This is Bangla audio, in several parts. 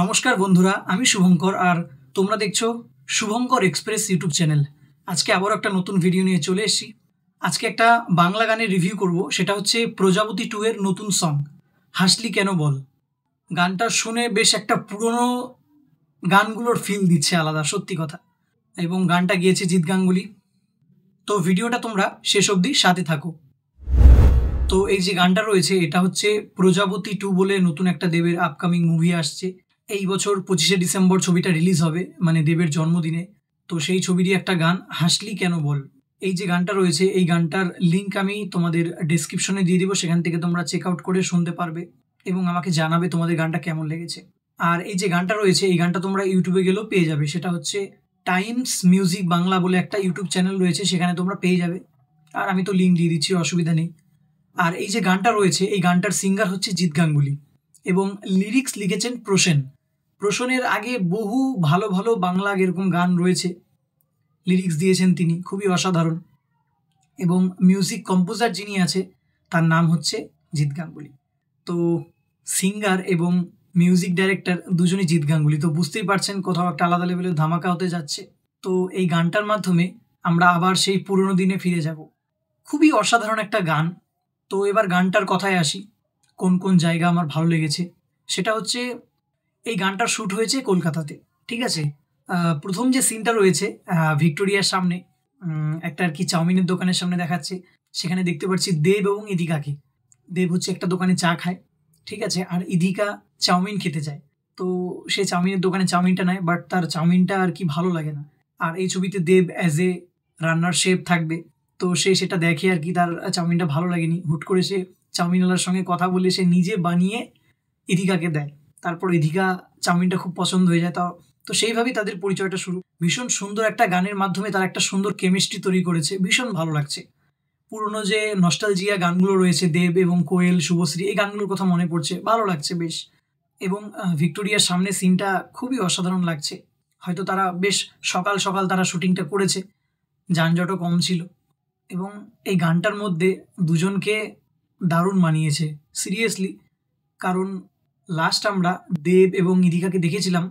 নমস্কার বন্ধুরা, আমি শুভঙ্কর আর তোমরা দেখছো শুভঙ্কর এক্সপ্রেস ইউটিউব চ্যানেল। আজকে আবার একটা নতুন ভিডিও নিয়ে চলে এসেছি। আজকে একটা বাংলা গানের রিভিউ করব, সেটা হচ্ছে প্রজাপতি 2 এর নতুন সং হাসলি কেন বল। গানটা শুনে বেশ একটা পুরনো গানগুলোর ফিল দিচ্ছে আলাদা, সত্যি কথা। এবং গানটা গিয়েছে জিৎ গাঙ্গুলি। তো ভিডিওটা তোমরা শেষ অবধি সাথে থাকো। তো এই যে গানটা রয়েছে, এটা হচ্ছে প্রজাপতি 2 বলে নতুন একটা দেবের আপকামিং মুভি আসছে। এই বছর 25শে ডিসেম্বর ছবিটা রিলিজ হবে, মানে দেবের জন্মদিনে। তো সেই ছবিরই একটা গান হাসলি কেন বল। এই যে গানটা রয়েছে, এই গানটার লিঙ্ক আমি তোমাদের ডেসক্রিপশনে দিয়ে দিব, সেখান থেকে তোমরা চেক আউট করে শুনতে পারবে এবং আমাকে জানাবে তোমাদের গানটা কেমন লেগেছে। আর এই যে গানটা রয়েছে, এই গানটা তোমরা ইউটিউবে গেলেও পেয়ে যাবে। সেটা হচ্ছে টাইমস মিউজিক বাংলা বলে একটা ইউটিউব চ্যানেল রয়েছে, সেখানে তোমরা পেয়ে যাবে। আর আমি তো লিঙ্ক দিয়ে দিচ্ছি, অসুবিধা নেই। আর এই যে গানটা রয়েছে, এই গানটার সিঙ্গার হচ্ছে জিৎ গাঙ্গুলি এবং লিরিক্স লিখেছেন প্রসেন। প্রসেনের আগে বহু ভালো ভালো বাংলা এরকম গান রয়েছে, লিরিক্স দিয়েছেন তিনি, খুবই অসাধারণ। এবং মিউজিক কম্পোজার যিনি আছে, তার নাম হচ্ছে জিৎ গাঙ্গুলি। তো সিঙ্গার এবং মিউজিক ডাইরেক্টর দুজনই জিৎ গাঙ্গুলি। তো বুঝতেই পারছেন কোথাও একটা আলাদা লেভেলের ধামাকা হতে যাচ্ছে। তো এই গানটার মাধ্যমে আমরা আবার সেই পুরনো দিনে ফিরে যাব। খুবই অসাধারণ একটা গান। তো এবার গানটার কথায় আসি, কোন কোন জায়গা আমার ভালো লেগেছে। সেটা হচ্ছে এই গানটার শ্যুট হয়েছে কলকাতাতে, ঠিক আছে। প্রথম যে সিনটা রয়েছে ভিক্টোরিয়ার সামনে, একটা আর কি চাউমিনের দোকানের সামনে দেখাচ্ছে। সেখানে দেখতে পাচ্ছি দেব এবং ইদিকাকে। দেব হচ্ছে একটা দোকানে চা খায়, ঠিক আছে, আর ইদিকা চাউমিন খেতে যায়। তো সে চাউমিনের দোকানে চাউমিনটা নেয়, বাট তার চাউমিনটা আর কি ভালো লাগে না। আর এই ছবিতে দেব অ্যাজ এ রান্নার শেফ থাকবে। তো সে সেটা দেখে আর কি, তার চাউমিনটা ভালো লাগেনি। হুট করে সে চাউমিনওয়ালার সঙ্গে কথা বলে সে নিজে বানিয়ে ইদিকাকে দেয়। তারপর ইদিকা চাউমিনটা খুব পছন্দ হয়ে যায়। তো সেইভাবেই তাদের পরিচয়টা শুরু। ভীষণ সুন্দর একটা গানের মাধ্যমে তারা একটা সুন্দর কেমিস্ট্রি তৈরি করেছে, ভীষণ ভালো লাগছে। পুরনো যে নস্টালজিয়া গানগুলো রয়েছে, দেব এবং কোয়েল, শুভশ্রী, এই গানগুলোর কথা মনে পড়ছে, ভালো লাগছে বেশ। এবং ভিক্টোরিয়ার সামনে সিনটা খুবই অসাধারণ লাগছে। হয়তো তারা বেশ সকাল সকাল তারা শুটিংটা করেছে, যানজটও কম ছিল। এবং এই গানটার মধ্যে দুজনকে দারুণ মানিয়েছে সিরিয়াসলি। কারণ লাস্ট আমরা দেব এবং ইদিকাকে দেখেছিলাম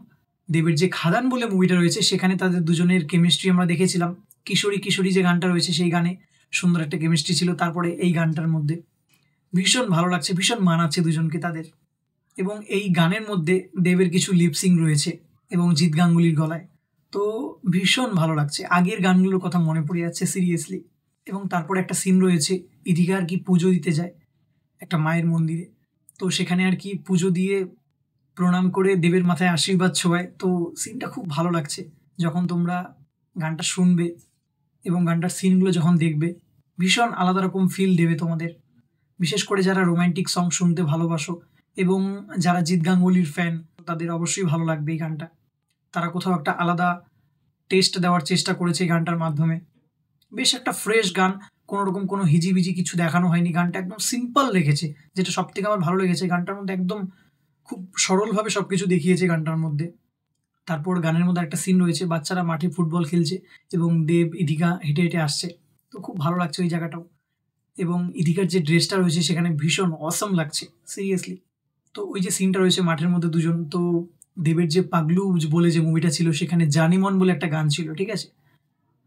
দেবের যে খাদান বলে মুভিটা রয়েছে, সেখানে তাদের দুজনের কেমিস্ট্রি আমরা দেখেছিলাম। কিশোরী কিশোরী যে গানটা রয়েছে, সেই গানে সুন্দর একটা কেমিস্ট্রি ছিল। তারপরে এই গানটার মধ্যে ভীষণ ভালো লাগছে, ভীষণ মানাচ্ছে দুজনকে তাদের। এবং এই গানের মধ্যে দেবের কিছু লিপসিং রয়েছে এবং জিৎ গাঙ্গুলির গলায়। তো ভীষণ ভালো লাগছে, আগের গানগুলোর কথা মনে পড়ে যাচ্ছে সিরিয়াসলি। এবং তারপরে একটা সিন রয়েছে, ইদিকা আর কি পুজো দিতে যায় একটা মায়ের মন্দিরে। তো সেখানে আর কি পুজো দিয়ে প্রণাম করে দেবের মাথায় আশীর্বাদ ছোঁয়ায়। তো সিনটা খুব ভালো লাগছে। যখন তোমরা গানটা শুনবে এবং গানটার সিনগুলো যখন দেখবে, ভীষণ আলাদা রকম ফিল দেবে তোমাদের। বিশেষ করে যারা রোম্যান্টিক সং শুনতে ভালোবাসো এবং যারা জিৎ গাঙ্গুলির ফ্যান, তাদের অবশ্যই ভালো লাগবে এই গানটা। তারা কোথাও একটা আলাদা টেস্ট দেওয়ার চেষ্টা করেছে এই গানটার মাধ্যমে। বেশ একটা ফ্রেশ গান, কোনো রকম কোনো হিজিবিজি কিছু দেখানো হয়নি। গানটা একদম সিম্পল রেখেছে, যেটা সব থেকে আমার ভালো লেগেছে। গানটার মধ্যে একদম খুব সরলভাবে সব কিছু দেখিয়েছে গানটার মধ্যে। তারপর গানের মধ্যে একটা সিন রয়েছে, বাচ্চারা মাঠে ফুটবল খেলছে এবং দেব ইদিকা হেঁটে হেঁটে আসছে। তো খুব ভালো লাগছে ওই জায়গাটাও। এবং ইদিকার যে ড্রেসটা রয়েছে সেখানে ভীষণ অসম লাগছে সিরিয়াসলি। তো ওই যে সিনটা রয়েছে মাঠের মধ্যে দুজন, তো দেবের যে পাগলু বলে যে মুভিটা ছিল, সেখানে জানিমন বলে একটা গান ছিল, ঠিক আছে,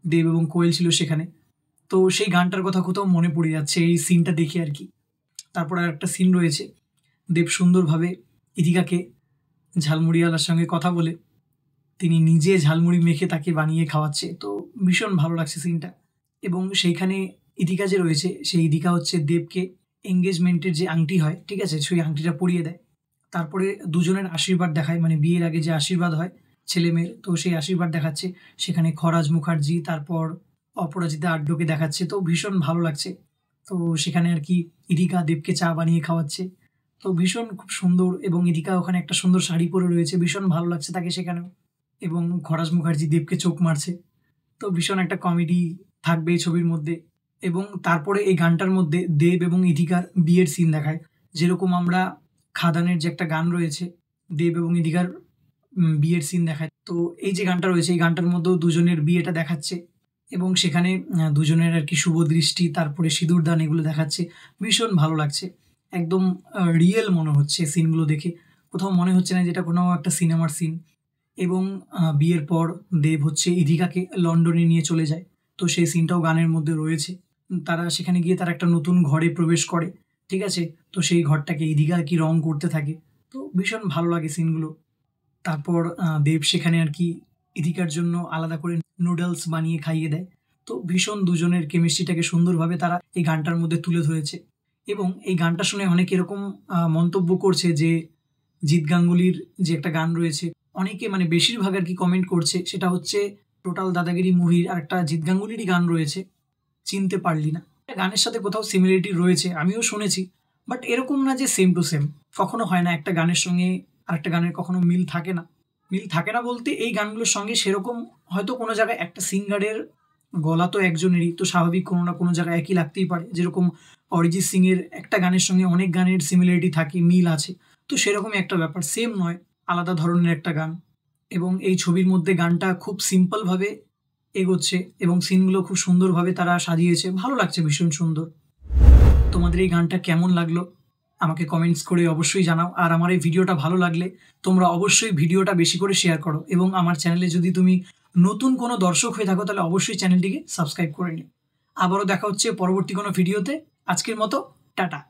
দেব এবং কোয়েল ছিল সেখানে। তো সেই গানটার কথা কোথাও মনে পড়ে যাচ্ছে এই সিনটা দেখে আর কি। তারপর আর একটা সিন রয়েছে, দেব সুন্দরভাবে ইদিকাকে ঝালমুড়িওয়ালার সঙ্গে কথা বলে তিনি নিজে ঝালমুড়ি মেখে তাকে বানিয়ে খাওয়াচ্ছে। তো ভীষণ ভালো লাগছে সিনটা। এবং সেইখানে ইদিকা যে রয়েছে, সেই ইদিকা হচ্ছে দেবকে এঙ্গেজমেন্টের যে আংটি হয়, ঠিক আছে, সেই আংটিটা পরিয়ে দেয়। তারপরে দুজনের আশীর্বাদ দেখায়, মানে বিয়ের আগে যে আশীর্বাদ হয় ছেলে মেয়ের, তো সেই আশীর্বাদ দেখাচ্ছে। সেখানে খরাজ মুখার্জি, তারপর অপরাজিতা আড্ডকে দেখাচ্ছে। তো ভীষণ ভালো লাগছে। তো সেখানে আর কি ইদিকা দেবকে চা বানিয়ে খাওয়াচ্ছে। তো ভীষণ খুব সুন্দর। এবং ইদিকা ওখানে একটা সুন্দর শাড়ি পরে রয়েছে, ভীষণ ভালো লাগছে তাকে সেখানেও। এবং খরাজ মুখার্জি দেবকে চোখ মারছে। তো ভীষণ একটা কমেডি থাকবে এই ছবির মধ্যে। এবং তারপরে এই গানটার মধ্যে দেব এবং ইদিকার বিয়ের সিন দেখায়। যেরকম আমরা খাদানের যে একটা গান রয়েছে, দেব এবং ইদিকার বিয়ের সিন দেখায়। তো এই যে গানটা রয়েছে, এই গানটার মধ্যেও দুজনের বিয়েটা দেখাচ্ছে। এবং সেখানে দুজনের আর কি শুভ দৃষ্টি, তারপরে সিঁদুর দান, এগুলো দেখাচ্ছে। ভীষণ ভালো লাগছে, একদম রিয়েল মনে হচ্ছে সিনগুলো দেখে। কোথাও মনে হচ্ছে না যে এটা কোনো একটা সিনেমার সিন। এবং বিয়ের পর দেব হচ্ছে ইদিকাকে লন্ডনে নিয়ে চলে যায়, তো সেই সিনটাও গানের মধ্যে রয়েছে। তারা সেখানে গিয়ে তারা একটা নতুন ঘরে প্রবেশ করে, ঠিক আছে? তো সেই ঘরটাকে ইদিকা আর কি রং করতে থাকে, তো ভীষণ ভালো লাগে সিনগুলো। তারপর দেব সেখানে আর কি ইদিকার জন্য আলাদা করে নুডলস বানিয়ে খাইয়ে দেয়। তো ভীষণ দুজনের কেমিস্ট্রিটাকে সুন্দরভাবে তারা এই গানটার মধ্যে তুলে ধরেছে। এবং এই গানটা শুনে অনেকে এরকম মন্তব্য করছে যে জিৎ গাঙ্গুলির যে একটা গান রয়েছে, অনেকে মানে বেশিরভাগ আর কি কমেন্ট করছে, সেটা হচ্ছে টোটাল দাদাগিরি মুভির আর একটা জিৎ গাঙ্গুলিরই গান রয়েছে, চিনতে পারলি না। গানের সাথে কোথাও সিমিলারিটি রয়েছে, আমিও শুনেছি, বাট এরকম না যে সেম টু সেম। কখনো হয় না একটা গানের সঙ্গে আরেকটা গানের কখনো মিল থাকে না। মিল থাকে না বলতে এই গানগুলোর সঙ্গে সেরকম হয়তো কোনো জায়গায় একটা সিঙ্গারের গলা তো একজনেরই, তো স্বাভাবিক কোনো না কোনো জায়গায় একই লাগতেই পারে। যেরকম অরিজিৎ সিংয়ের একটা গানের সঙ্গে অনেক গানের সিমিলারিটি থাকে, মিল আছে, তো সেরকমই একটা ব্যাপার, সেম নয়, আলাদা ধরনের একটা গান। এবং এই ছবির মধ্যে গানটা খুব সিম্পলভাবে এগোচ্ছে এবং সিনগুলো খুব সুন্দরভাবে তারা সাজিয়েছে, ভালো লাগছে, ভীষণ সুন্দর। তোমাদের এই গানটা কেমন লাগলো আমাকে কমেন্টস করে অবশ্যই জানাও। আর আমার এই ভিডিওটা ভালো লাগলে তোমরা অবশ্যই ভিডিওটা বেশি করে শেয়ার করো, এবং আমার চ্যানেলে যদি তুমি নতুন কোনো দর্শক হয়ে থাকো তাহলে অবশ্যই চ্যানেলটিকে সাবস্ক্রাইব করে নিও। আবারও দেখা হচ্ছে পরবর্তী কোনো ভিডিওতে। আজকের মতো টাটা।